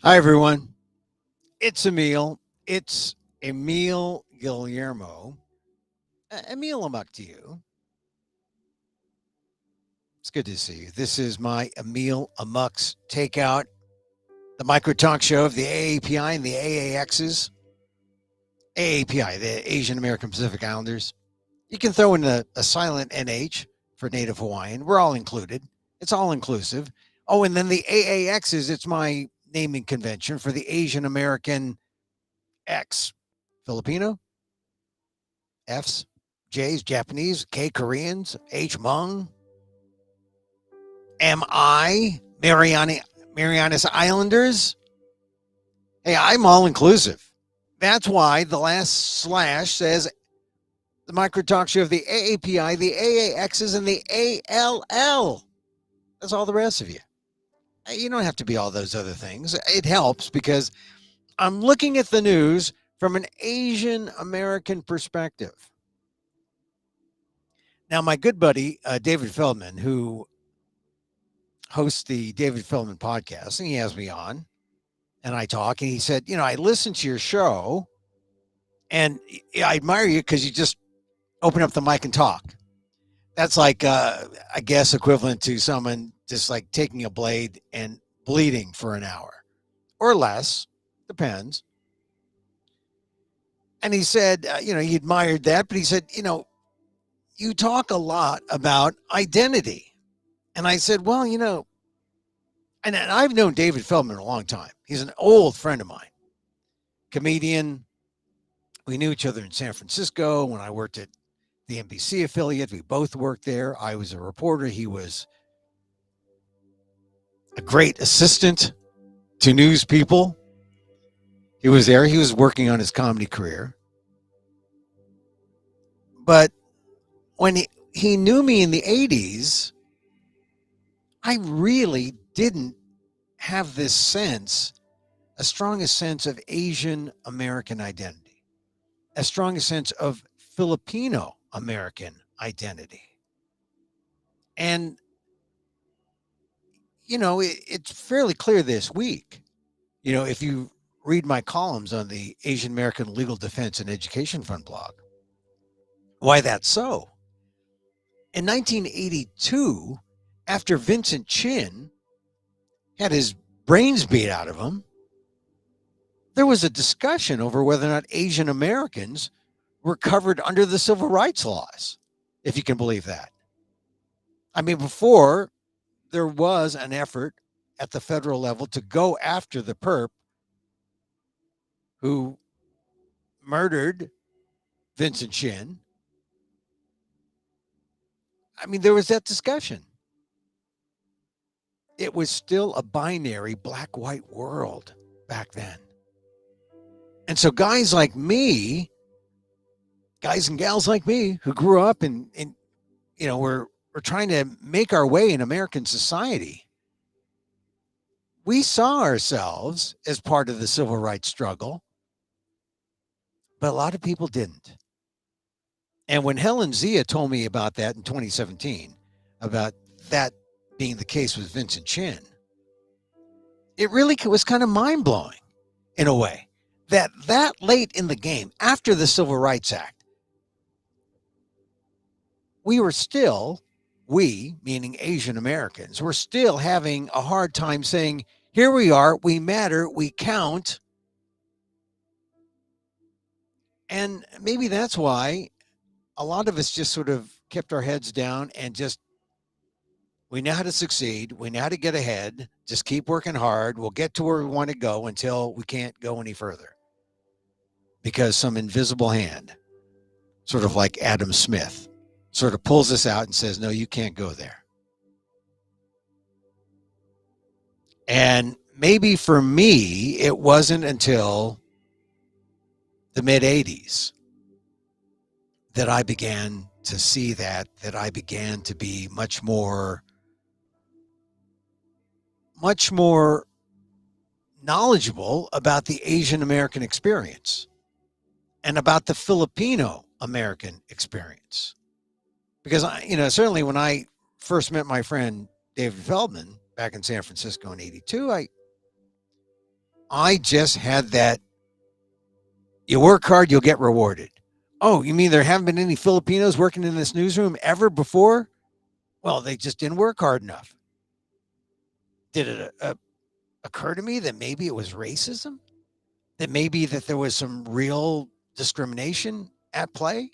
Hi, everyone. It's Emil. It's Emil Guillermo. Emil, I'm up to you. It's good to see you. This is my Emil Amok's Takeout, the micro talk show of the AAPI and the AAXs. AAPI, the Asian American Pacific Islanders. You can throw in a silent NH for Native Hawaiian. We're all included. It's all inclusive. Oh, and then the AAXs, it's my naming convention for the Asian American X. Filipino, F's, J's, Japanese, K, Koreans, H, Hmong, MI, Marianas Islanders. Hey, I'm all inclusive. That's why the last slash says the micro talk show of the AAPI, the AAXs, and the ALL. That's all the rest of you. You don't have to be all those other things. It helps because I'm looking at the news from an Asian American perspective. Now, my good buddy, David Feldman, who hosts the David Feldman podcast, and he has me on, and I talk, and he said, I listened to your show, and I admire you because you just open up the mic and talk. That's like, I guess, equivalent to someone just like taking a blade and bleeding for an hour or less, depends. And he said, he admired that, but he said, you talk a lot about identity. And I said, well, and I've known David Feldman a long time. He's an old friend of mine, comedian. We knew each other in San Francisco when I worked at the NBC affiliate. We both worked there. I was a reporter. He was a great assistant to news people. He was there. He was working on his comedy career. But when he knew me in the 80s, I really didn't have this sense, a strongest sense of Asian American identity, a strongest sense of Filipino American identity. And, it's fairly clear this week, if you read my columns on the Asian American Legal Defense and Education Fund blog, why that's so. In 1982, after Vincent Chin had his brains beat out of him, there was a discussion over whether or not Asian Americans were covered under the civil rights laws, if you can believe that. I mean, before, there was an effort at the federal level to go after the perp who murdered Vincent Chin. I mean, there was that discussion. It was still a binary black-white world back then. And so guys like me, guys and gals like me who grew up and we're trying to make our way in American society, we saw ourselves as part of the civil rights struggle, but a lot of people didn't. And when Helen Zia told me about that in 2017, about that being the case with Vincent Chin, it really was kind of mind-blowing in a way that late in the game, after the Civil Rights Act, we, meaning Asian Americans, were still having a hard time saying, here we are, we matter, we count. And maybe that's why a lot of us just sort of kept our heads down and just, we know how to succeed. We know how to get ahead. Just keep working hard. We'll get to where we want to go until we can't go any further. Because some invisible hand, sort of like Adam Smith, sort of pulls us out and says, no, you can't go there. And maybe for me, it wasn't until the mid-'80s that I began to see that I began to be much more knowledgeable about the Asian American experience and about the Filipino American experience. Because, certainly when I first met my friend David Feldman back in San Francisco in 82, I just had that, you work hard, you'll get rewarded. Oh, you mean there haven't been any Filipinos working in this newsroom ever before? Well, they just didn't work hard enough. Did it occur to me that maybe it was racism? That maybe that there was some real discrimination at play?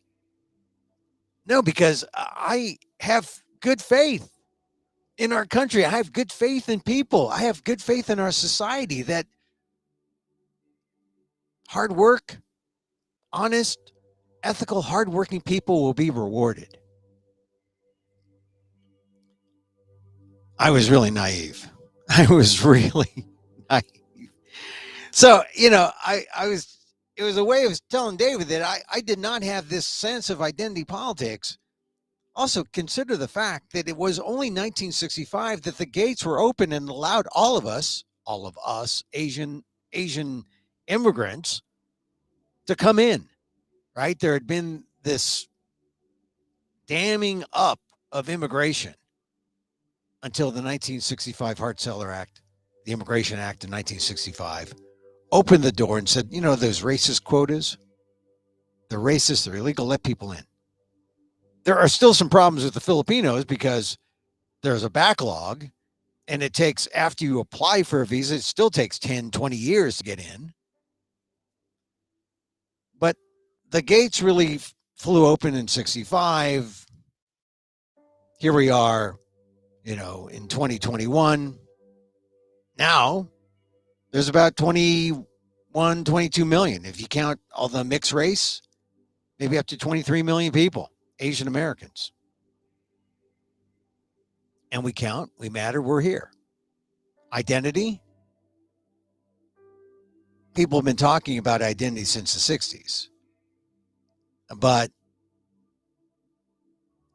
No, because I have good faith in our country. I have good faith in people. I have good faith in our society that hard work, honest, ethical, hardworking people will be rewarded. I was really naive. I was really naive. So, I was, it was a way of telling David that I did not have this sense of identity politics. Also, consider the fact that it was only 1965 that the gates were open and allowed all of us, Asian immigrants, to come in. Right? There had been this damming up of immigration until the 1965 Hart-Celler Act, the Immigration Act in 1965, opened the door and said, those racist quotas, they're racist, they're illegal, let people in. There are still some problems with the Filipinos because there's a backlog, and it takes, after you apply for a visa, it still takes 10, 20 years to get in. But the gates really flew open in 65. Here we are, in 2021. Now, there's about 21, 22 million. If you count all the mixed race, maybe up to 23 million people, Asian Americans. And we count, we matter, we're here. Identity. People have been talking about identity since the 60s. But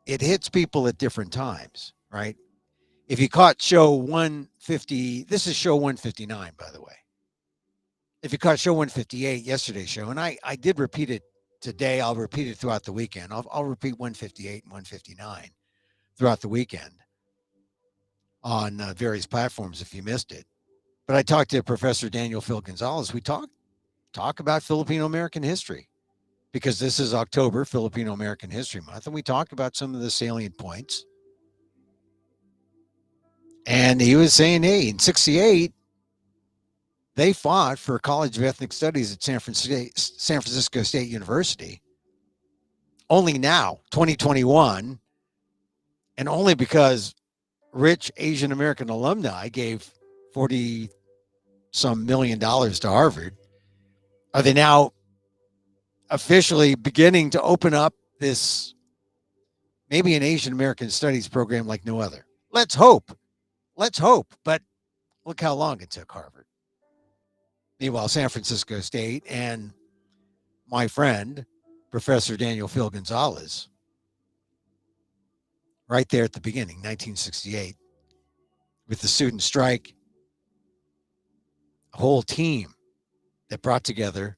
it hits people at different times, right? If you caught show 150, this is show 159, by the way. If you caught show 158, yesterday's show, and I did repeat it today, I'll repeat it throughout the weekend. I'll repeat 158 and 159 throughout the weekend on various platforms if you missed it. But I talked to Professor Daniel Phil Gonzalez. We talk about Filipino American history because this is October, Filipino American History Month, and we talked about some of the salient points. And he was saying, hey, in 68, they fought for College of Ethnic Studies at San Francisco State University. Only now, 2021, and only because rich Asian American alumni gave 40 some million dollars to Harvard, are they now officially beginning to open up this, maybe an Asian American studies program like no other. Let's hope. But look how long it took Harvard. Meanwhile, San Francisco State and my friend, Professor Daniel Phil Gonzalez, right there at the beginning, 1968, with the student strike, a whole team that brought together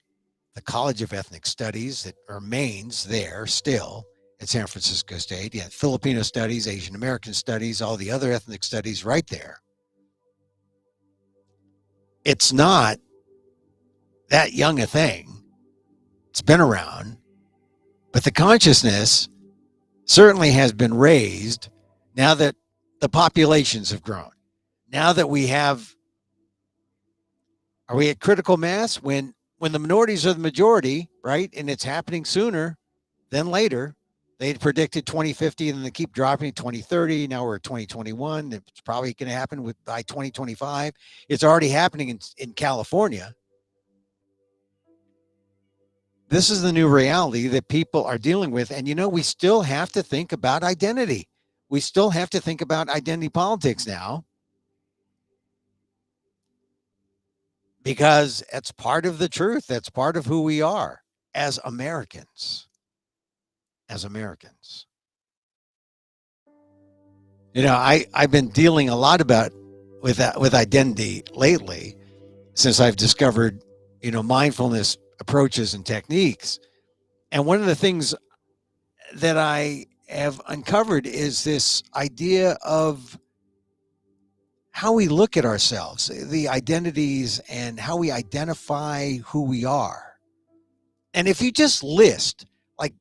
the College of Ethnic Studies that remains there still at San Francisco State. You had Filipino studies, Asian American studies, all the other ethnic studies right there. It's not that young a thing. It's been around, but the consciousness certainly has been raised now that the populations have grown. Now that we have, are we at critical mass? When the minorities are the majority, right? And it's happening sooner than later. They had predicted 2050 and then they keep dropping 2030. Now we're at 2021. It's probably going to happen by 2025. It's already happening in California. This is the new reality that people are dealing with. And, we still have to think about identity. We still have to think about identity politics now, because it's part of the truth. That's part of who we are as Americans. I've been dealing a lot with identity lately since I've discovered, mindfulness approaches and techniques. And one of the things that I have uncovered is this idea of how we look at ourselves, the identities, and how we identify who we are. And if you just list, like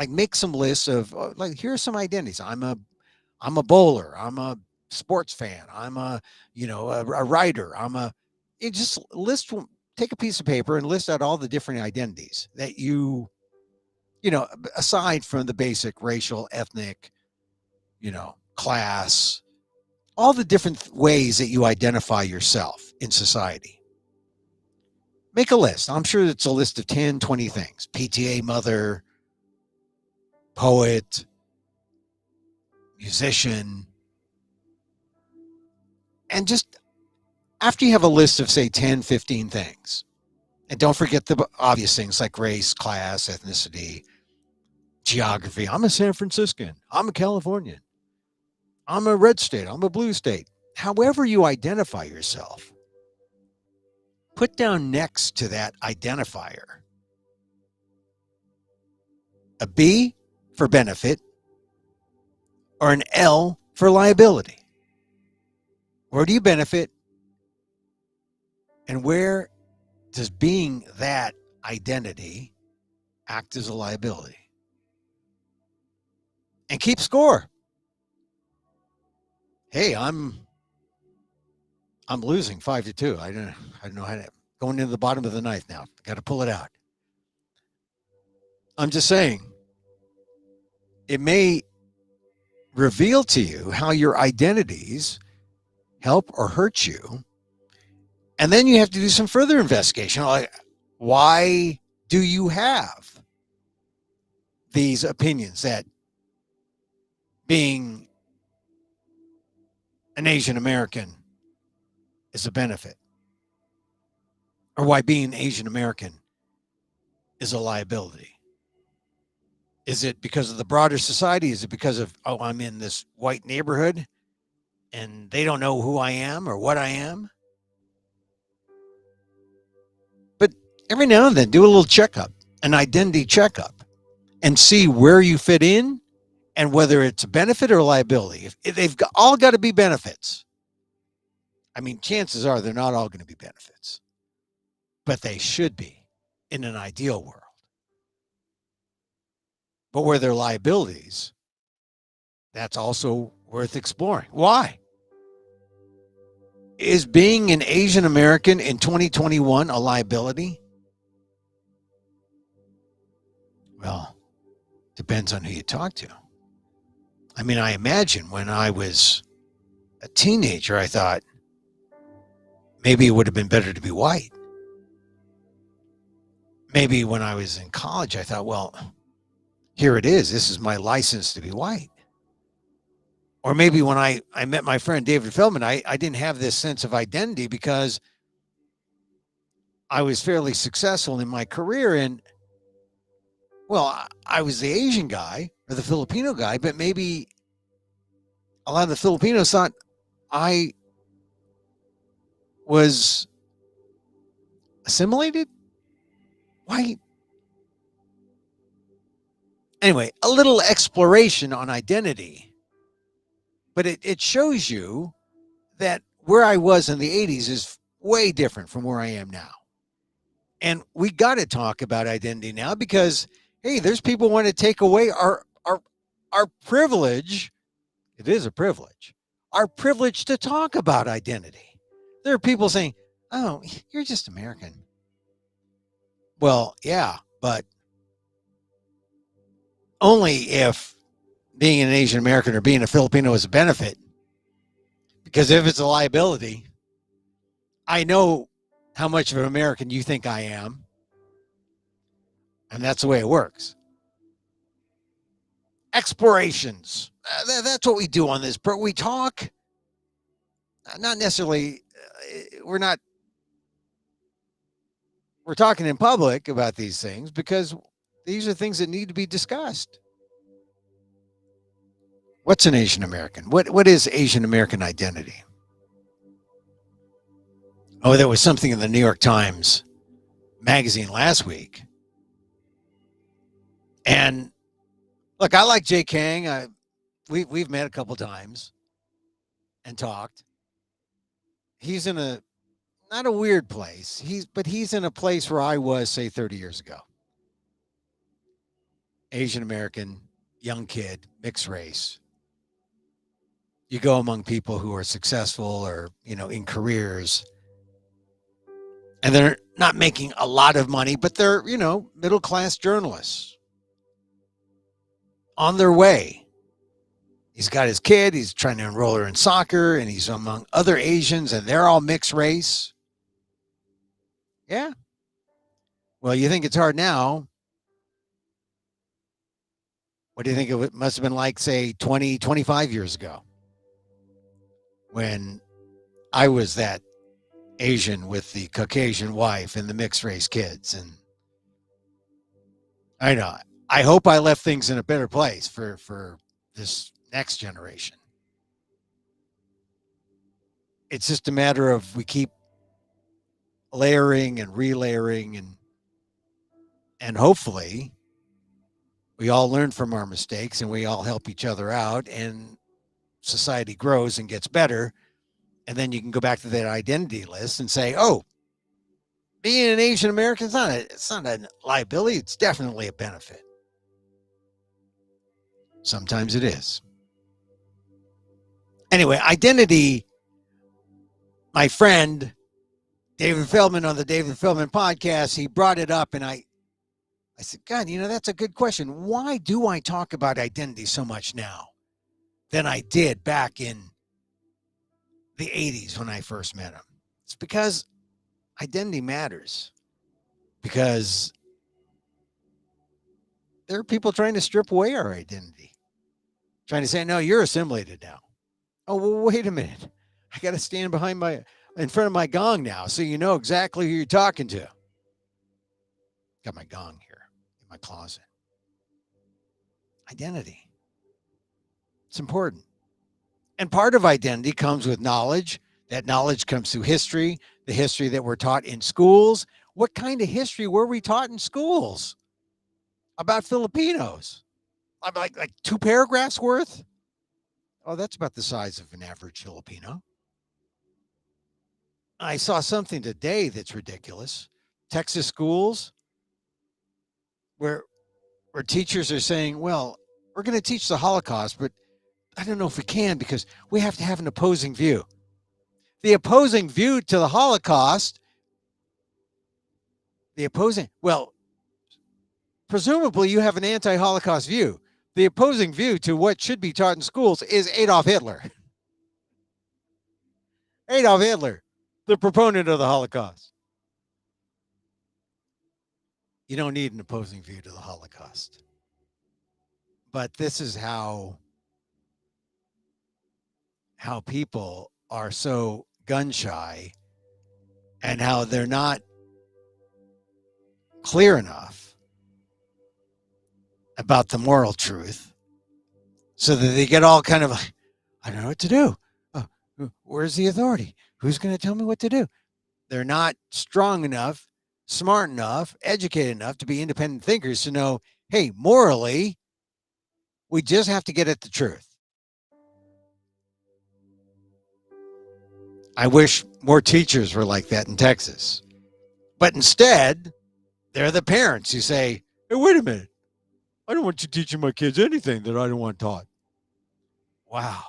make some lists of like, here are some identities. I'm a bowler. I'm a sports fan. I'm a, a writer. You just take a piece of paper and list out all the different identities that aside from the basic racial, ethnic, class, all the different ways that you identify yourself in society. Make a list. I'm sure it's a list of 10, 20 things. PTA mother, poet, musician. And just after you have a list of, say, 10, 15 things, and don't forget the obvious things like race, class, ethnicity, geography. I'm a San Franciscan. I'm a Californian. I'm a red state. I'm a blue state. However you identify yourself, put down next to that identifier a B for benefit or an L for liability. Where do you benefit? And where does being that identity act as a liability? And keep score. Hey, I'm losing 5-2. I don't know how to going into the bottom of the ninth now. Got to pull it out. I'm just saying, it may reveal to you how your identities help or hurt you. And then you have to do some further investigation. Like, why do you have these opinions that being an Asian American is a benefit? Or why being Asian American is a liability? Is it because of the broader society? Is it because of, I'm in this white neighborhood and they don't know who I am or what I am? But every now and then, do a little checkup, an identity checkup, and see where you fit in and whether it's a benefit or a liability. If they've all got to be benefits. I mean, chances are they're not all going to be benefits, but they should be in an ideal world. But where they're liabilities, that's also worth exploring. Why? Is being an Asian American in 2021 a liability? Well, depends on who you talk to. I mean, I imagine when I was a teenager, I thought maybe it would have been better to be white. Maybe when I was in college, I thought, well, here it is. This is my license to be white. Or maybe when I met my friend David Feldman, I didn't have this sense of identity because I was fairly successful in my career. And, well, I was the Asian guy or the Filipino guy, but maybe a lot of the Filipinos thought I was assimilated. Why? Anyway, a little exploration on identity, but it shows you that where I was in the 80s is way different from where I am now. And we got to talk about identity now because, hey, there's people who want to take away our privilege. It is a privilege. Our privilege to talk about identity. There are people saying, oh, you're just American. Well, yeah, but only if being an Asian American or being a Filipino is a benefit. Because if it's a liability, I know how much of an American you think I am. And that's the way it works. Explorations. That's what we do on this. But we talk, not necessarily, we're talking in public about these things because these are things that need to be discussed. What's an Asian American? What is Asian American identity? Oh, there was something in the New York Times magazine last week. And look, I like Jay Kang. We've met a couple times and talked. he's in a not a weird place. He's in a place where I was, say, 30 years ago. Asian American, young kid, mixed race. You go among people who are successful or, in careers, and they're not making a lot of money, but they're, middle class journalists on their way. He's got his kid, he's trying to enroll her in soccer, and he's among other Asians, and they're all mixed race. Yeah. Well, you think it's hard now. What do you think it must have been like, say, 20, 25 years ago when I was that Asian with the Caucasian wife and the mixed race kids? And I know, I hope I left things in a better place for this next generation. It's just a matter of we keep layering and relayering, and hopefully we all learn from our mistakes and we all help each other out, and society grows and gets better. And then you can go back to that identity list and say, oh, being an Asian American, it's not a liability. It's definitely a benefit. Sometimes it is. Anyway, identity, my friend David Feldman on the David Feldman podcast, he brought it up, and I said, God, that's a good question. Why do I talk about identity so much now than I did back in the 80s when I first met him? It's because identity matters. Because there are people trying to strip away our identity, trying to say, no, you're assimilated now. Oh, well, wait a minute. I got to stand in front of my gong now so you know exactly who you're talking to. Got my gong here in my closet. Identity. It's important. And part of identity comes with knowledge. That knowledge comes through history, the history that we're taught in schools. What kind of history were we taught in schools about Filipinos? I'm like 2 paragraphs worth? Oh, that's about the size of an average Filipino. I saw something today that's ridiculous. Texas schools where teachers are saying, well, we're going to teach the Holocaust, but I don't know if we can because we have to have an opposing view. The opposing view to the Holocaust, presumably you have an anti-Holocaust view. The opposing view to what should be taught in schools is Adolf Hitler. Adolf Hitler, the proponent of the Holocaust. You don't need an opposing view to the Holocaust. But this is how people are so gun shy and how they're not clear enough about the moral truth so that they get all kind of like, I don't know what to do. Oh, where's the authority? Who's going to tell me what to do? They're not strong enough, smart enough, educated enough to be independent thinkers to know, hey, morally, we just have to get at the truth. I wish more teachers were like that in Texas. But instead, they're the parents who say, hey, wait a minute. I don't want you teaching my kids anything that I don't want taught. Wow.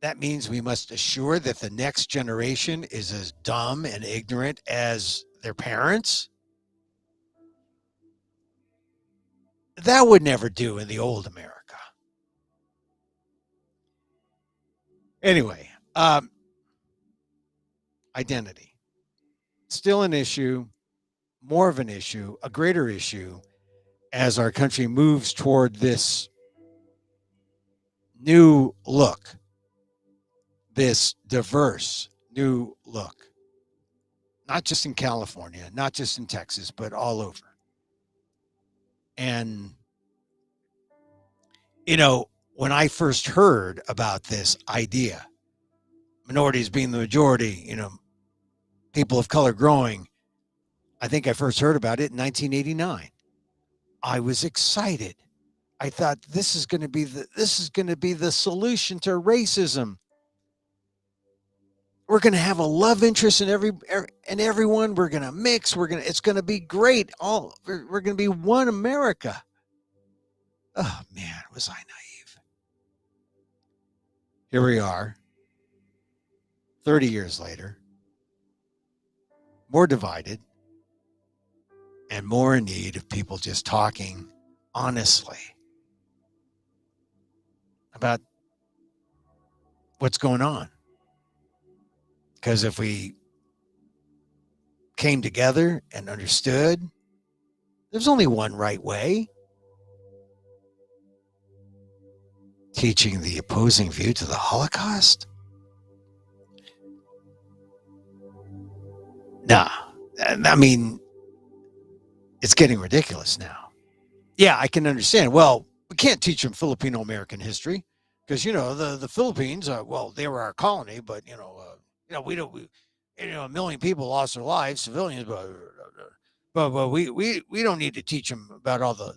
That means we must assure that the next generation is as dumb and ignorant as their parents? That would never do in the old America. Anyway, identity. Still an issue, more of an issue, a greater issue as our country moves toward this new look, this diverse new look. Not just in California, not just in Texas, but all over. And, when I first heard about this idea, minorities being the majority, people of color growing, I think I first heard about it in 1989. I was excited. I thought this is going to be the solution to racism. We're going to have a love interest in everyone. We're going to mix. It's going to be great. We're going to be one America. Oh man, was I naive. Here we are, 30 years later, more divided and more in need of people just talking honestly about what's going on. Because if we came together and understood there's only one right way, teaching the opposing view to the Holocaust? Nah. I mean, it's getting ridiculous now. Yeah, I can understand. Well, we can't teach them Filipino American history because the Philippines. Well, they were our colony, but we don't. A million people lost their lives, civilians, but we don't need to teach them about all the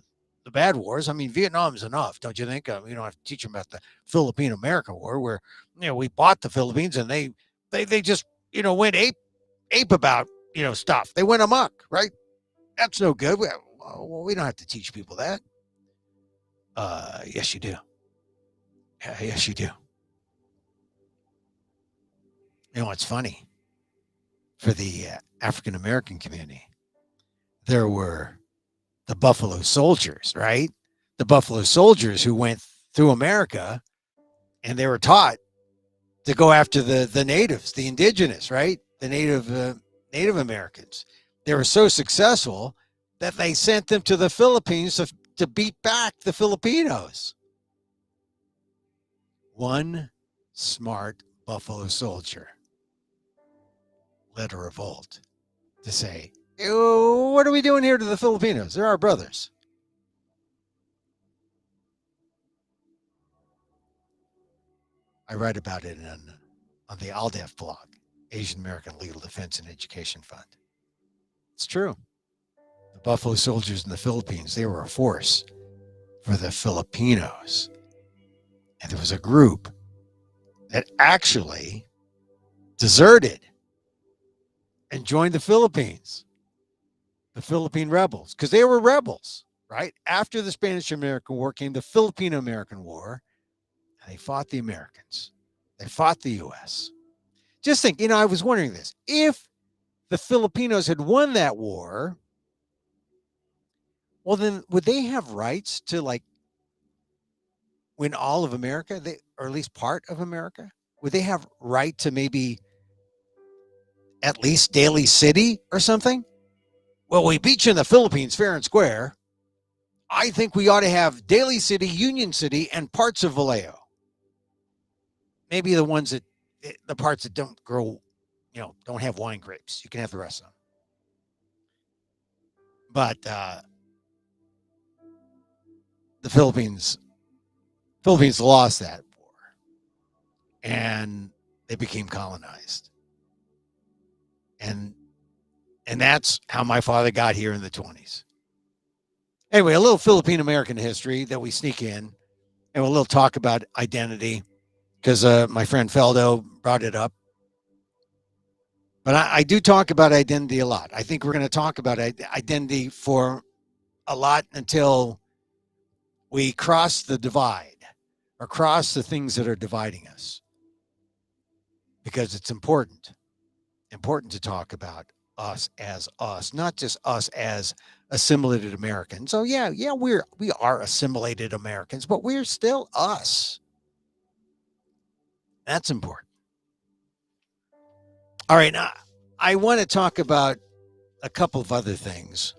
bad wars. I mean, Vietnam's enough, don't you think? We don't have to teach them about the Philippine American War, where we bought the Philippines and they just went ape about stuff. They went amok, right? That's no good. We don't have to teach people that. Yes, you do. Yes, you do. You know what's funny? For the African American community, there were the Buffalo Soldiers, right? The Buffalo Soldiers who went through America and they were taught to go after the natives, the indigenous, right? The Native Americans. They were so successful that they sent them to the Philippines to beat back the Filipinos. One smart Buffalo Soldier led a revolt to say, what are we doing here to the Filipinos? They're our brothers. I write about it on the ALDEF blog, Asian American Legal Defense and Education Fund. It's true. The Buffalo Soldiers in the Philippines, they were a force for the Filipinos. And there was a group that actually deserted and joined the Philippines, the Philippine rebels, because they were rebels, right? After the Spanish-American War came the Filipino-American War, and they fought the Americans. They fought the U.S. Just think, I was wondering this. If the Filipinos had won that war, well, then would they have rights to win all of America, or at least part of America? Would they have right to maybe at least Daly City or something? Well, we beat you in the Philippines fair and square. I think we ought to have Daly City, Union City, and parts of Vallejo. Maybe the parts that don't grow, don't have wine grapes. You can have the rest of them. But the Philippines lost that war, and they became colonized. And that's how my father got here in the 20s. Anyway, a little Philippine American history that we sneak in, and a little talk about identity, because my friend Feldo brought it up. But I do talk about identity a lot. I think we're going to talk about identity for a lot until we cross the divide or cross the things that are dividing us, because it's important to talk about us as us, not just us as assimilated Americans. So yeah, we are assimilated Americans, but we're still us. That's important. All right, now I want to talk about a couple of other things.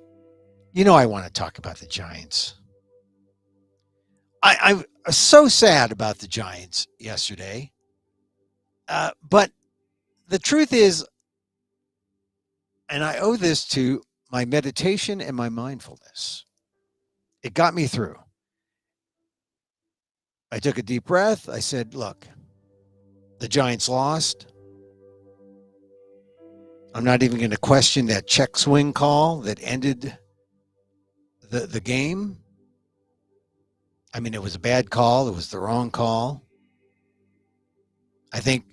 I want to talk about the Giants. I'm so sad about the Giants yesterday. But the truth is, and I owe this to my meditation and my mindfulness, it got me through. I took a deep breath. I said, look, the Giants lost. I'm not even going to question that check swing call that ended the game. I mean, it was a bad call. It was the wrong call. I think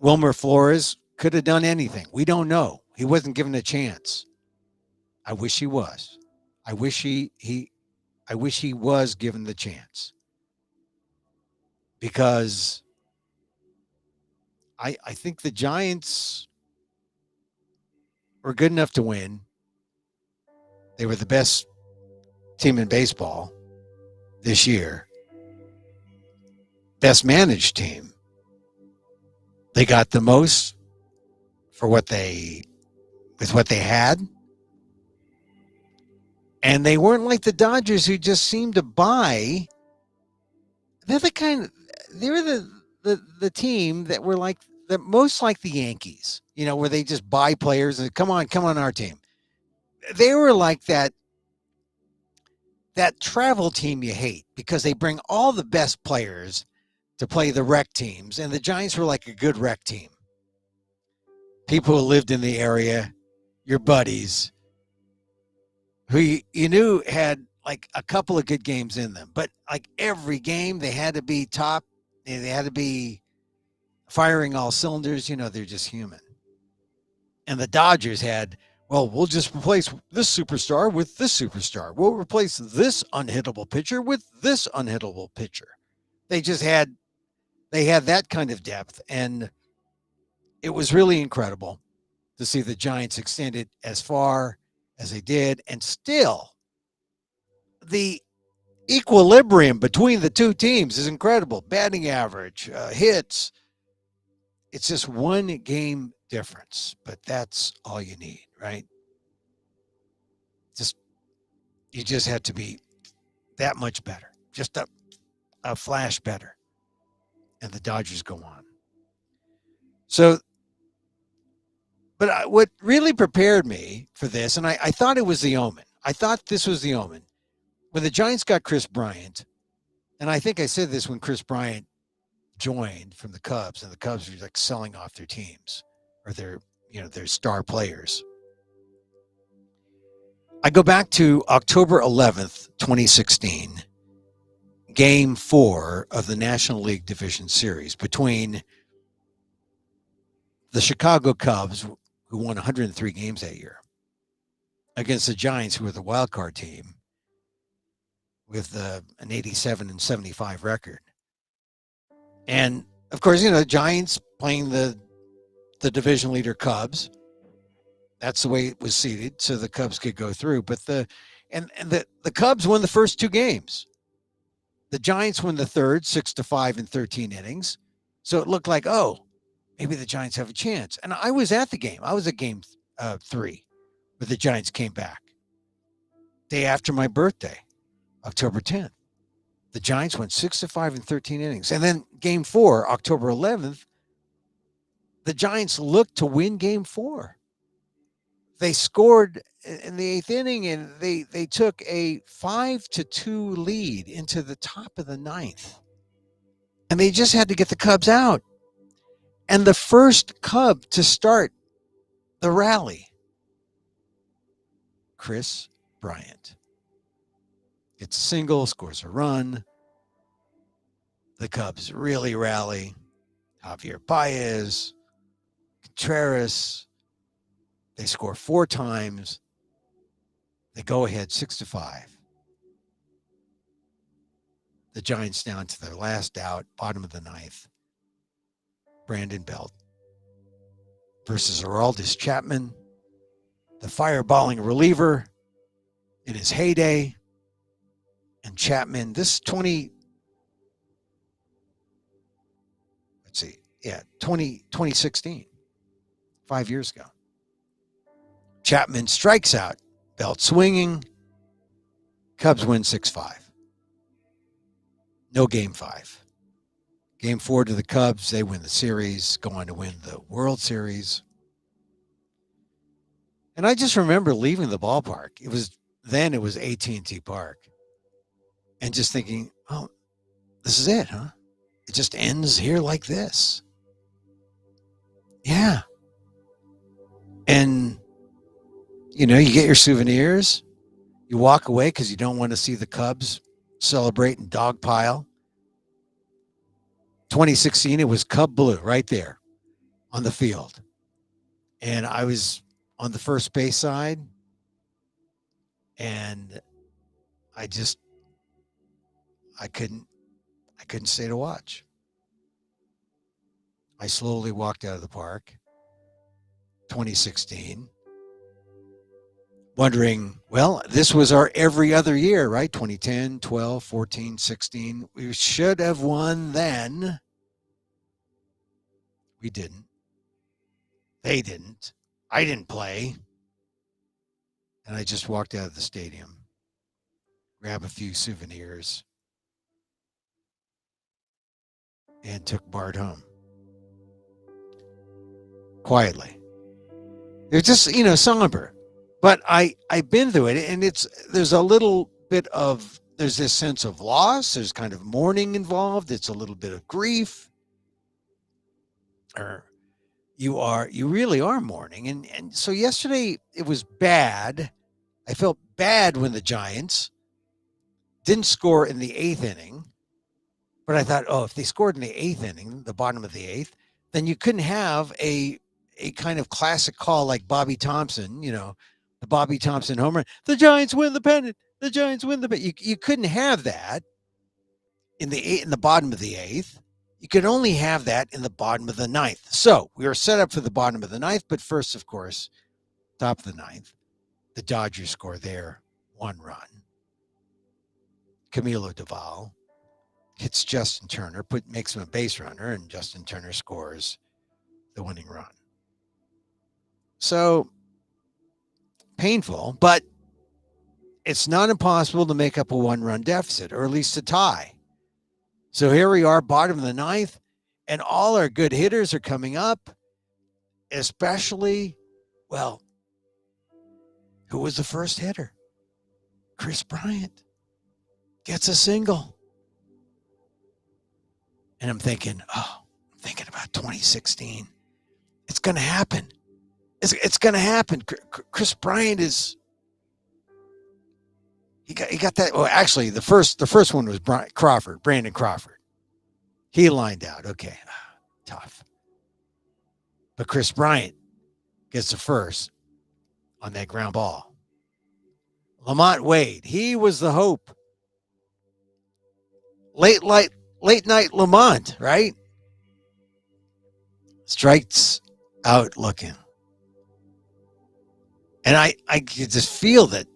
Wilmer Flores could have done anything. We don't know. He wasn't given a chance. I wish he was. I wish I wish he was given the chance because I think the Giants were good enough to win. They were the best team in baseball this year, best managed team. They got the most for what they had, and they weren't like the Dodgers who just seemed to buy. They're the team that were like the most like the Yankees, where they just buy players and come on our team. They were like that travel team you hate because they bring all the best players to play the rec teams, and the Giants were like a good rec team. People who lived in the area, your buddies, who you knew had like a couple of good games in them, but like every game they had to be top, they had to be firing all cylinders. They're just human. And the Dodgers had, well, we'll just replace this superstar with this superstar. We'll replace this unhittable pitcher with this unhittable pitcher. They had that kind of depth, and it was really incredible to see the Giants extended as far as they did, and still the equilibrium between the two teams is incredible. Batting average, hits. It's just one game difference, but that's all you need, right? You just had to be that much better, just a flash better, and the Dodgers go on. So, but what really prepared me for this, and I thought it was the omen. I thought this was the omen. When the Giants got Chris Bryant, and I think I said this when Chris Bryant joined from the Cubs, and the Cubs were like selling off their teams or their star players. I go back to October 11th, 2016, Game 4 of the National League Division Series between the Chicago Cubs, who won 103 games that year, against the Giants, who were the wild card team with an 87-75 record. And of course, Giants playing the division leader Cubs. That's the way it was seeded, so the Cubs could go through. But the Cubs won the first two games. The Giants won the third, 6-5 in 13 innings. So it looked like, maybe the Giants have a chance. And I was at the game. I was at game 3, where the Giants came back. Day after my birthday, October 10th. The Giants went 6-5 in 13 innings. And then game 4, October 11th, the Giants looked to win game 4. They scored in the 8th inning, and they took a 5-2 lead into the top of the 9th. And they just had to get the Cubs out. And the first Cub to start the rally, Chris Bryant, gets a single, scores a run. The Cubs really rally. Javier Baez, Contreras, they score 4 times. They go ahead 6-5. The Giants down to their last out, bottom of the 9th. Brandon Belt versus Aroldis Chapman, the fireballing reliever in his heyday. And Chapman, this 2016, 5 years ago. Chapman strikes out, Belt swinging. Cubs win 6-5. No game 5. Game 4 to the Cubs, they win the series, go on to win the World Series. And I just remember leaving the ballpark. It was AT&T Park. And just thinking, this is it, huh? It just ends here like this. Yeah. And, you get your souvenirs. You walk away because you don't want to see the Cubs celebrate and dogpile. 2016, it was Cub Blue right there. on the field. And I was on the first base side, and I just I couldn't I couldn't stay to watch. I slowly walked out of the park, 2016, wondering, well, this was our every other year, right? 2010, 12, 14, 16. We should have won then. We didn't. They didn't. I didn't play. And I just walked out of the stadium, grabbed a few souvenirs, and took Bart home. Quietly. They're just, somber. But I've been through it, and there's a little bit of, there's this sense of loss. There's kind of mourning involved. It's a little bit of grief. Or you really are mourning. And so yesterday it was bad. I felt bad when the Giants didn't score in the eighth inning. But I thought, if they scored in the eighth inning, the bottom of the eighth, then you couldn't have a kind of classic call like Bobby Thompson, the Bobby Thompson homer. The Giants win the pennant. The Giants win the pennant. You couldn't have that in the bottom of the eighth. You could only have that in the bottom of the ninth. So we were set up for the bottom of the ninth, but first, of course, top of the ninth, the Dodgers score their one run. Camilo Doval hits Justin Turner, makes him a base runner, and Justin Turner scores the winning run. So painful, but it's not impossible to make up a one-run deficit, or at least a tie. So here we are, bottom of the ninth, and all our good hitters are coming up, especially, well, who was the first hitter? Chris Bryant gets a single. And I'm thinking about 2016. It's going to happen. It's going to happen. Chris Bryant is. He got that. Well, actually, the first one was Brandon Crawford. He lined out. Okay, tough. But Chris Bryant gets the first on that ground ball. Lamont Wade, he was the hope. Late night Lamont, right? Strikes out looking. And I could just feel that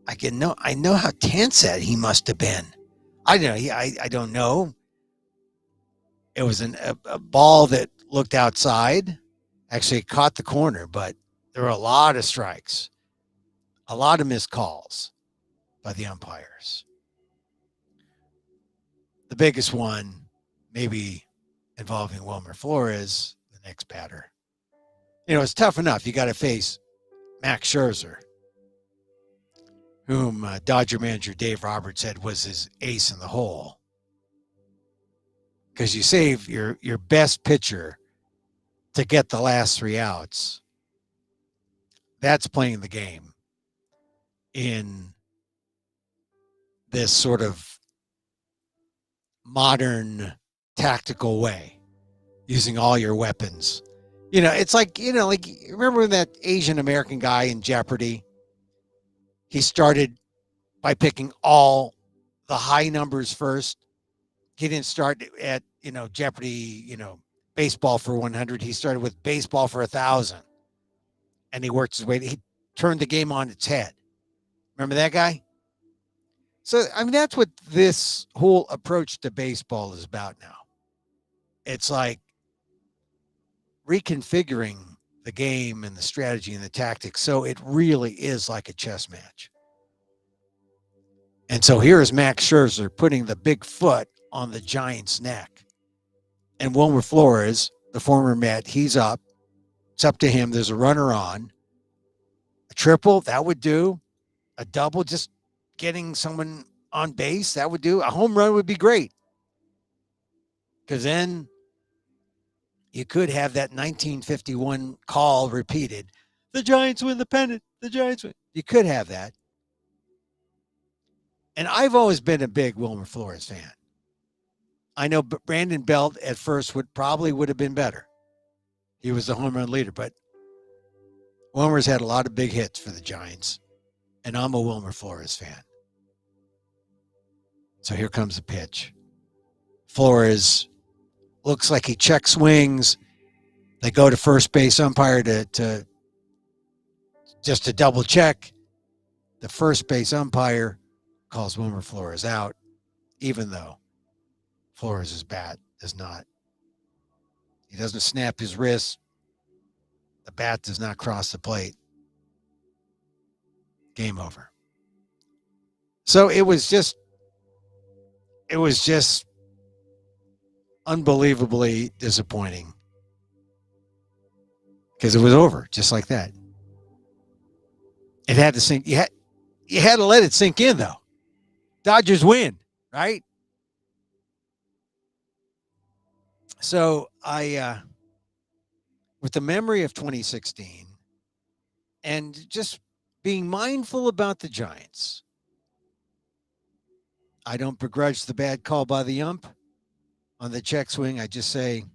I know how tense that he must have been. I don't know. I don't know. It was a ball that looked outside. Actually, it caught the corner, but there were a lot of strikes, a lot of missed calls by the umpires. The biggest one, maybe involving Wilmer Flores, the next batter. It's tough enough. You got to face Max Scherzer, whom Dodger manager Dave Roberts said was his ace in the hole. Because you save your best pitcher to get the last three outs. That's playing the game in this sort of modern tactical way, using all your weapons. It's like remember that Asian American guy in Jeopardy? He started by picking all the high numbers first. He didn't start at, Jeopardy, baseball for 100. He started with baseball for 1,000. And he worked his way. He turned the game on its head. Remember that guy? So, that's what this whole approach to baseball is about now. It's like reconfiguring the game and the strategy and the tactics. So it really is like a chess match. And so here is Max Scherzer putting the big foot on the Giants' neck. And Wilmer Flores, the former Met, he's up. It's up to him. There's a runner on. A triple, that would do. A double, just getting someone on base, that would do. A home run would be great. Because then you could have that 1951 call repeated. The Giants win the pennant. The Giants win. You could have that. And I've always been a big Wilmer Flores fan. I know Brandon Belt at first would have been better. He was the home run leader, but Wilmer's had a lot of big hits for the Giants, and I'm a Wilmer Flores fan. So here comes the pitch. Flores looks like he check swings. They go to first base umpire to just to double check. The first base umpire calls Wilmer Flores out, even though Flores' bat does not. He doesn't snap his wrist. The bat does not cross the plate. Game over. So it was just unbelievably disappointing because it was over just like that. It had to sink. You had to let it sink in, though. Dodgers win, right? So I, with the memory of 2016 and just being mindful about the Giants, I don't begrudge the bad call by the ump on the check swing. I just say,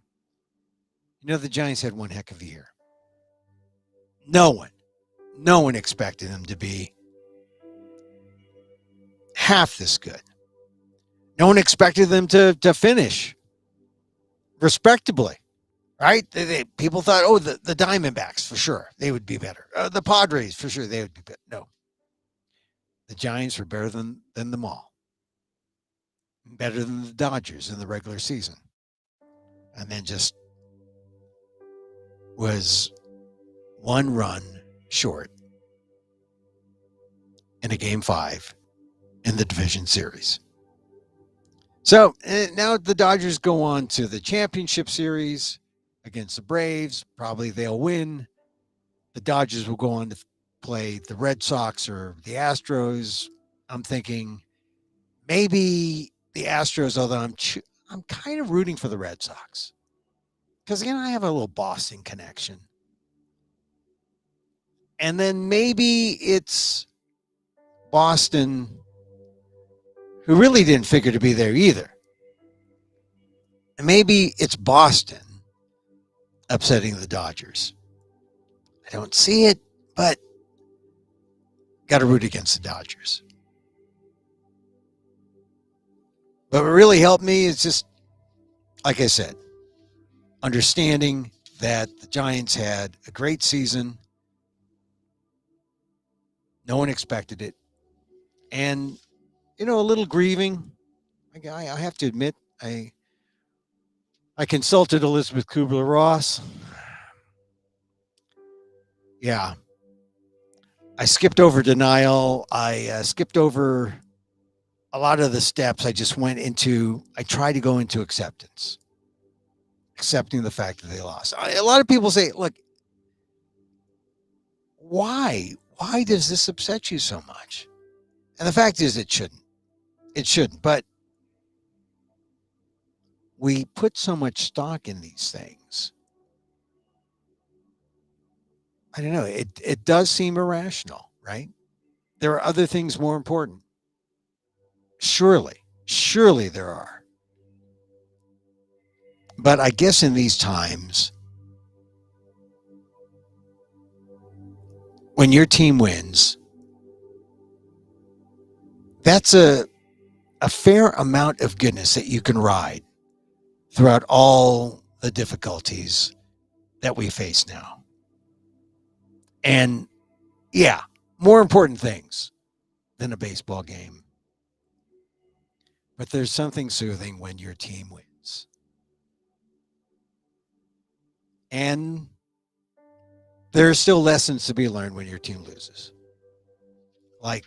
the Giants had one heck of a year. No one expected them to be half this good. No one expected them to finish respectably, right? People thought, the Diamondbacks, for sure, they would be better. The Padres, for sure, they would be better. No. The Giants were better than them all. Better than the Dodgers in the regular season. And then just was one run short in a Game 5 in the division series. So now the Dodgers go on to the championship series against the Braves. Probably they'll win. The Dodgers will go on to play the Red Sox or the Astros. I'm thinking maybe the Astros, although I'm kind of rooting for the Red Sox because, I have a little Boston connection. And then maybe it's Boston, who really didn't figure to be there either. And maybe it's Boston upsetting the Dodgers. I don't see it, but got to root against the Dodgers. But what really helped me is just, like I said, understanding that the Giants had a great season. No one expected it. And, a little grieving. I have to admit, I consulted Elizabeth Kubler-Ross. Yeah. I skipped over denial. I skipped over a lot of the steps. I tried to go into acceptance. Accepting the fact that they lost. A lot of people say, look, why? Why does this upset you so much? And the fact is it shouldn't. It shouldn't. But we put so much stock in these things. I don't know. It does seem irrational, right? There are other things more important. Surely there are. But I guess in these times, when your team wins, that's a fair amount of goodness that you can ride throughout all the difficulties that we face now. And yeah, more important things than a baseball game. But there's something soothing when your team wins. And there are still lessons to be learned when your team loses. Like,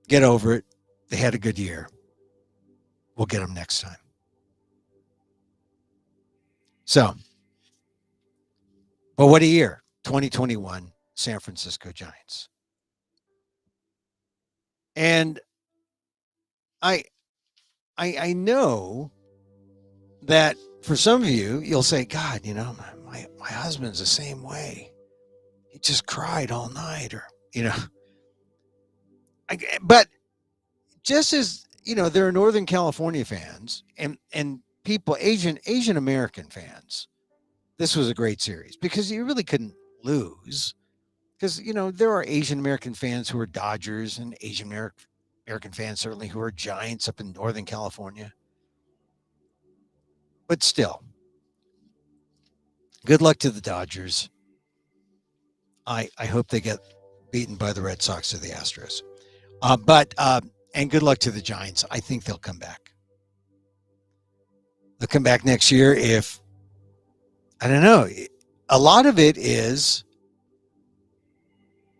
get over it. They had a good year. We'll get them next time. So, but what a year. 2021 San Francisco Giants. And I know that for some of you, you'll say, God, my husband's the same way. He just cried all night, or, but just as, there are Northern California fans, and people, Asian American fans, this was a great series because you really couldn't lose. Because there are Asian American fans who are Dodgers and Asian American fans certainly who are Giants up in Northern California. But still, good luck to the Dodgers. I hope they get beaten by the Red Sox or the Astros. And good luck to the Giants. I think they'll come back. They'll come back next year if, I don't know, a lot of it is,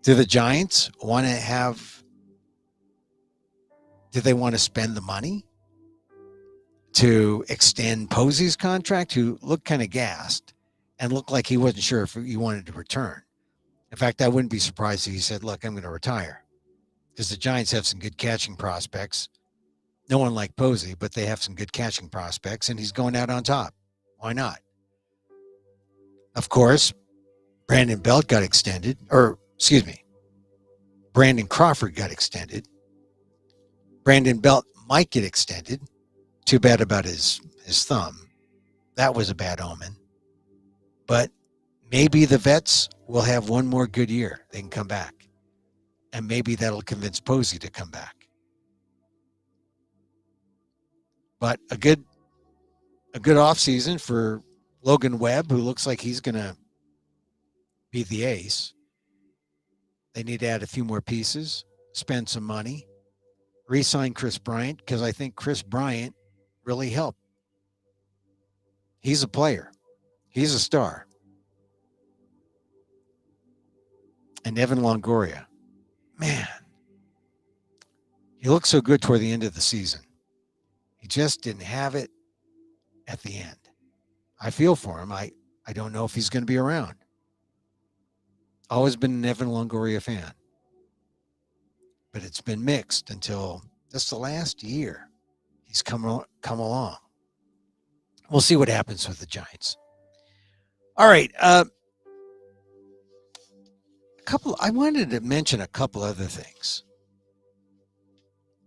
do the Giants want to do they want to spend the money to extend Posey's contract, who looked kind of gassed and looked like he wasn't sure if he wanted to return? In fact, I wouldn't be surprised if he said, look, I'm going to retire, because the Giants have some good catching prospects. No one like Posey, but they have some good catching prospects, and he's going out on top. Why not? Of course, Brandon Belt got extended, Brandon Crawford got extended. Brandon Belt might get extended. Too bad about his thumb. That was a bad omen. But maybe the vets will have one more good year. They can come back. And maybe that'll convince Posey to come back. But a good offseason for Logan Webb, who looks like he's going to be the ace. They need to add a few more pieces, spend some money, re-sign Chris Bryant, because I think Chris Bryant really helped. He's a player. He's a star. And Evan Longoria, man, he looked so good toward the end of the season. He just didn't have it at the end. I feel for him. I don't know if he's going to be around. Always been an Evan Longoria fan. But it's been mixed until just the last year. He's come along. We'll see what happens with the Giants. All right. I wanted to mention a couple other things.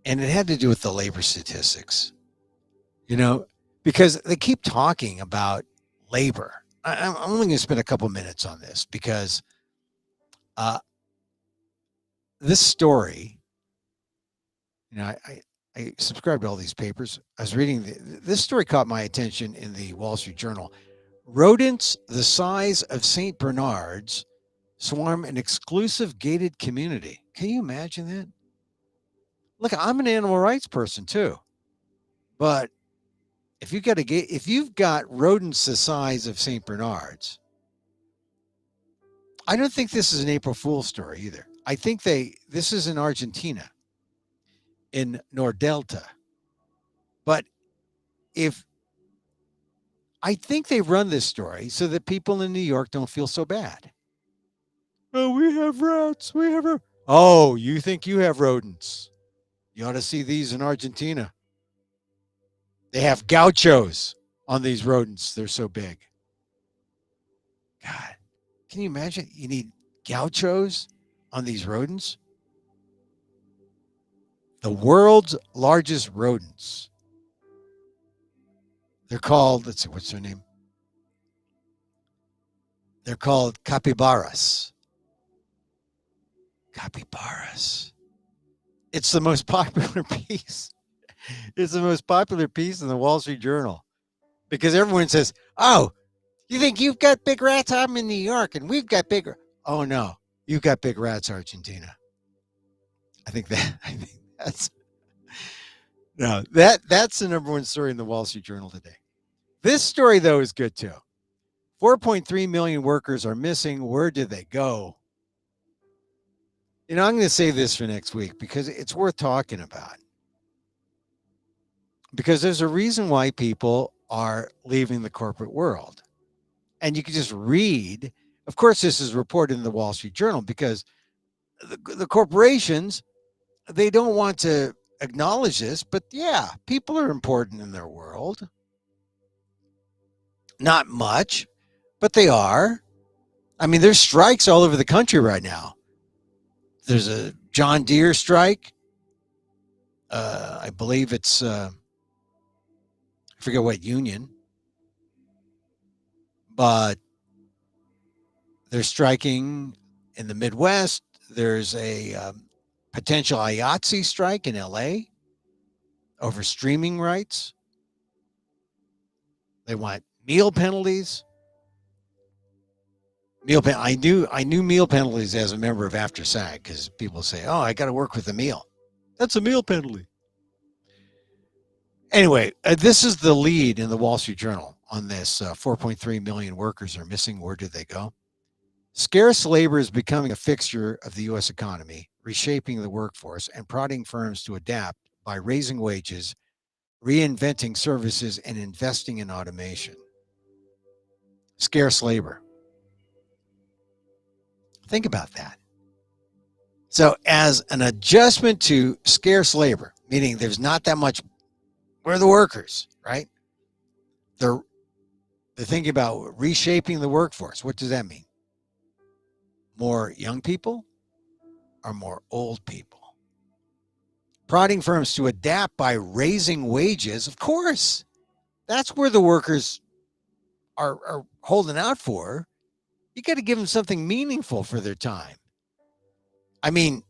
And it had to do with the labor statistics. Because they keep talking about labor. I'm only going to spend a couple minutes on this because this story, I subscribe to all these papers. I was reading this story caught my attention in the Wall Street Journal. Rodents the size of St. Bernards swarm an exclusive gated community. Can you imagine that? Look, I'm an animal rights person too, but if you've got rodents the size of St. Bernards, I don't think this is an April Fool's story either. I think this is in Argentina, in Nordelta. But I think they run this story so that people in New York don't feel so bad. Oh, we have rats. Oh, you think you have rodents? You ought to see these in Argentina. They have gauchos on these rodents. They're so big. God, can you imagine? You need gauchos on these rodents? The world's largest rodents. They're called, let's see, what's their name? They're called capybaras. Capybaras. It's the most popular piece. It's the most popular piece in the Wall Street Journal because everyone says, oh, you think you've got big rats? I'm in New York and we've got bigger. Oh, no, you've got big rats, Argentina. I think that's the number one story in the Wall Street Journal today. This story, though, is good, too. 4.3 million workers are missing. Where did they go? I'm going to save this for next week because it's worth talking about. Because there's a reason why people are leaving the corporate world. And you can just read. Of course, this is reported in the Wall Street Journal because the corporations, they don't want to acknowledge this. But yeah, people are important in their world. Not much, but they are. I mean, there's strikes all over the country right now. There's a John Deere strike. I believe it's I forget what union, but they're striking in the Midwest. There's a potential IATSE strike in LA over streaming rights. They want meal penalties. I knew meal penalties as a member of After SAG because people say, "Oh, I got to work with a meal." That's a meal penalty. Anyway, this is the lead in the Wall Street Journal on this. 4.3 million workers are missing. Where did they go? Scarce labor is becoming a fixture of the U.S. economy, reshaping the workforce and prodding firms to adapt by raising wages, reinventing services, and investing in automation. Scarce labor. Think about that. So, as an adjustment to scarce labor, meaning there's not that much, we're the workers, right? They're, they're thinking about reshaping the workforce. What does that mean? More young people or more old people? Prodding firms to adapt by raising wages, of course. That's where the workers are holding out for. You got to give them something meaningful for their time. I mean,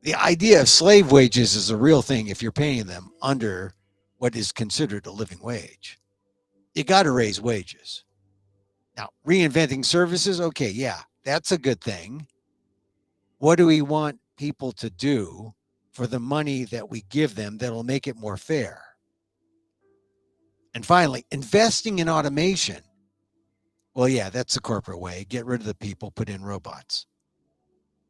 the idea of slave wages is a real thing if you're paying them under what is considered a living wage. You got to raise wages. Now, reinventing services, okay, yeah, that's a good thing. What do we want people to do for the money that we give them that'll make it more fair? And finally, investing in automation. Well, yeah, that's the corporate way. Get rid of the people, put in robots.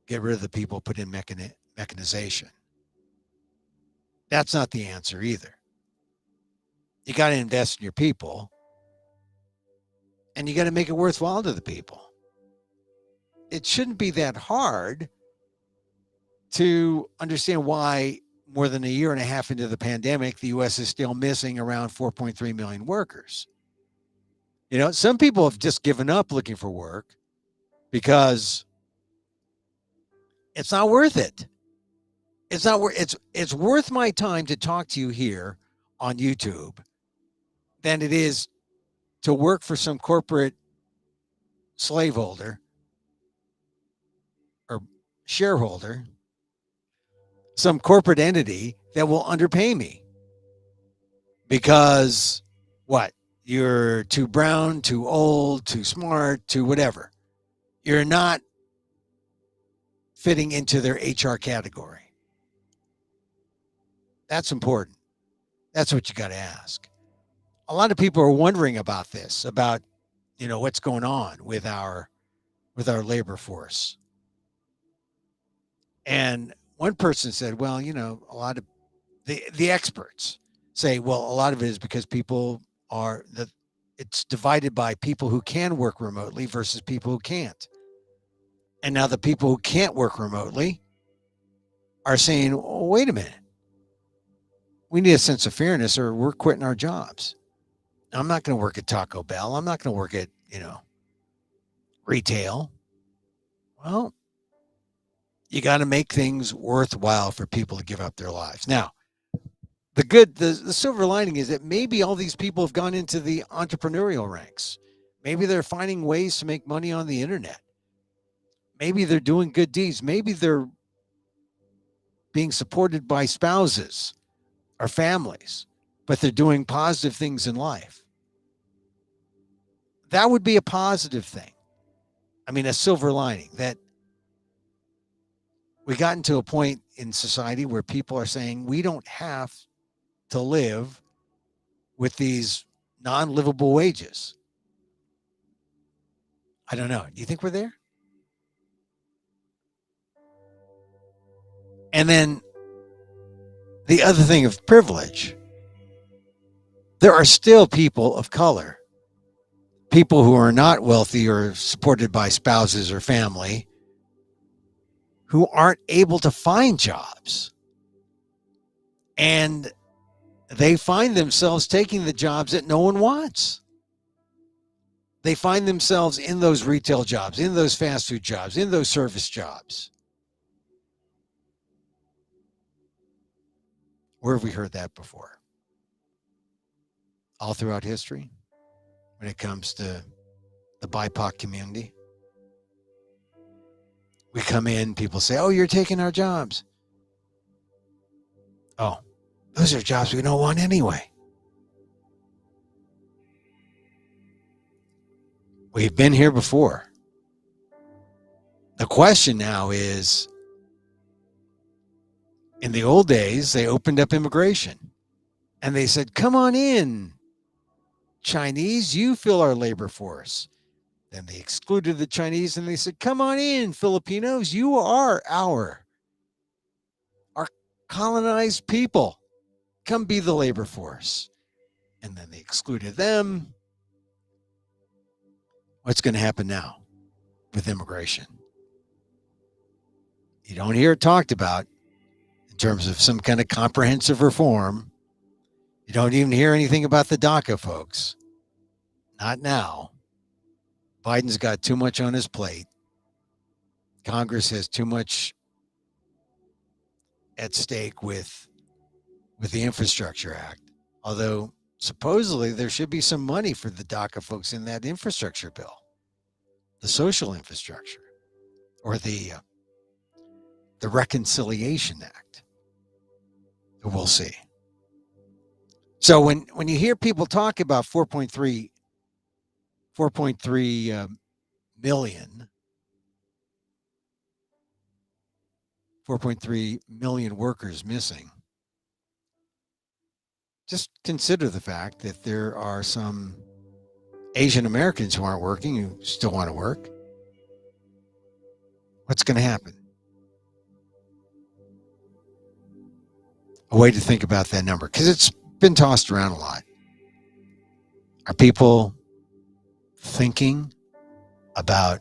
Get rid of the people, put in mechanization. That's not the answer either. You got to invest in your people and you got to make it worthwhile to the people. It shouldn't be that hard to understand why more than a year and a half into the pandemic, the U.S. is still missing around 4.3 million workers. You know, some people have just given up looking for work because it's not worth it. It's not worth it's worth my time to talk to you here on YouTube than it is to work for some corporate slaveholder or shareholder, some corporate entity that will underpay me because what? You're too brown, too old, too smart, too whatever. You're not fitting into their HR category. That's important. That's what you got to ask. A lot of people are wondering about this, about what's going on with our labor force. And one person said, well, a lot of the experts say, well, a lot of it is because people it's divided by people who can work remotely versus people who can't. And now the people who can't work remotely are saying, oh, wait a minute. We need a sense of fairness or we're quitting our jobs. I'm not going to work at Taco Bell. I'm not going to work at, retail. Well, you got to make things worthwhile for people to give up their lives. Now, the silver lining is that maybe all these people have gone into the entrepreneurial ranks. Maybe they're finding ways to make money on the internet. Maybe they're doing good deeds. Maybe they're being supported by spouses or families, but they're doing positive things in life. That would be a positive thing. I mean, a silver lining that we gotten to a point in society where people are saying we don't have to live with these non-livable wages. I don't know. Do you think we're there? And then the other thing of privilege, there are still people of color, people who are not wealthy or supported by spouses or family, who aren't able to find jobs. And they find themselves taking the jobs that no one wants. They find themselves in those retail jobs, in those fast food jobs, in those service jobs. Where have we heard that before? all throughout history when it comes to the BIPOC community. We come in, people say, oh, you're taking our jobs. Oh, those are jobs we don't want anyway. We've been here before. The question now is, in the old days, they opened up immigration and they said, come on in, Chinese, you fill our labor force. Then they excluded the Chinese and they said, come on in, Filipinos, you are our colonized people. Come be the labor force. And then they excluded them. What's going to happen now with immigration? You don't hear it talked about in terms of some kind of comprehensive reform. You don't even hear anything about the DACA folks. Not now. Biden's got too much on his plate. Congress has too much at stake with the Infrastructure Act. Although supposedly there should be some money for the DACA folks in that infrastructure bill, the social infrastructure, or the Reconciliation Act. We'll see. So when you hear people talk about 4.3 million, 4.3 million workers missing, just consider the fact that there are some Asian Americans who aren't working, who still want to work. What's going to happen? A way to think about that number, because it's been tossed around a lot. Are people thinking about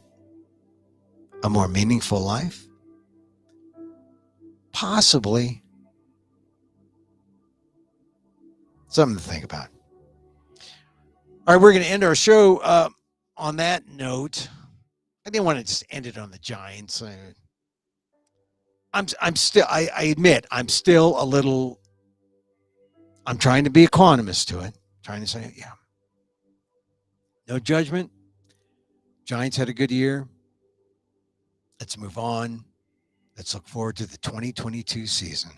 a more meaningful life? Possibly. Something to think about. All right, we're going to end our show on that note. I didn't want to just end it on the Giants. I'm still, I admit, I'm still a little, I'm trying to be equanimous to it. Trying to say, yeah. No judgment. Giants had a good year. Let's move on. Let's look forward to the 2022 season.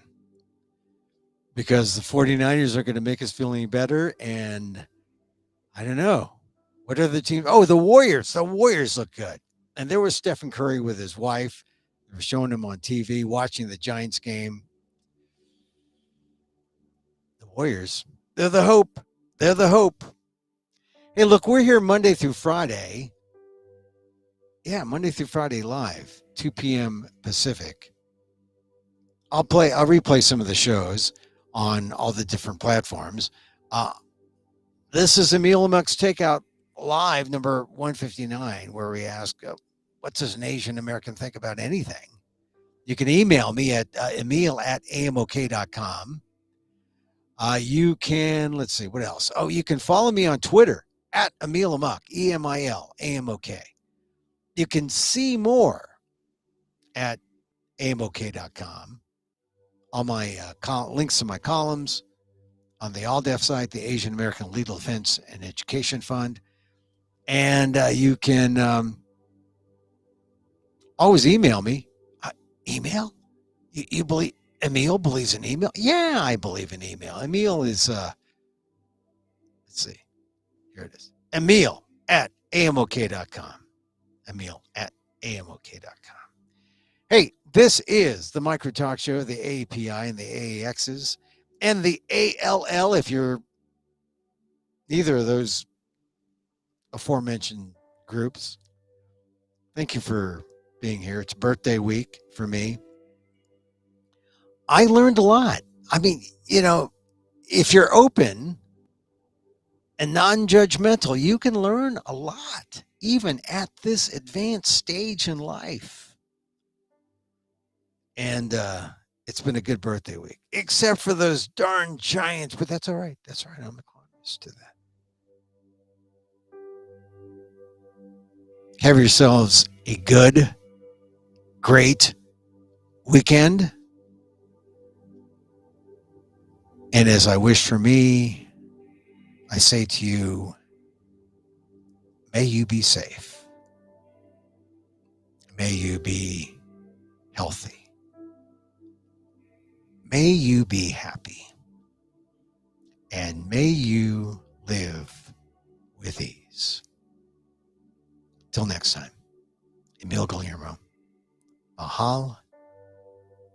Because the 49ers are going to make us feel any better. And I don't know. What are the teams? Oh, the Warriors. The Warriors look good. And there was Stephen Curry with his wife. They were showing him on TV, watching the Giants game. The Warriors, they're the hope. They're the hope. Hey, look, we're here Monday through Friday. Yeah, Monday through Friday live, 2 p.m. Pacific. I'll replay some of the shows on all the different platforms. This is Emil Guillermo's Takeout Live, number 159, where we ask, what does an Asian American think about anything? You can email me at emil@amok.com. You can, let's see, what else? Oh, you can follow me on Twitter at Emil Amok, EMIL, AMOK. You can see more at amok.com. All my links to my columns on the ALDEF site, the Asian American Legal Defense and Education Fund. And you can always email me. Email? You believe Emil believes in email? Yeah, I believe in email. Emil is, let's see. Here it is. Emil@amok.com. Emil@amok.com. Hey, this is the Micro Talk Show, the AAPI and the AAXs and the ALL. If you're neither of those aforementioned groups, thank you for being here. It's birthday week for me. I learned a lot. I mean, if you're open and non-judgmental, you can learn a lot, even at this advanced stage in life. And it's been a good birthday week, except for those darn Giants. But that's all right. That's all right. I'm equanimous to that. Have yourselves a good, great weekend. And as I wish for me, I say to you, may you be safe. May you be healthy. May you be happy. And may you live with ease. Till next time, Emil Guillermo. Mahal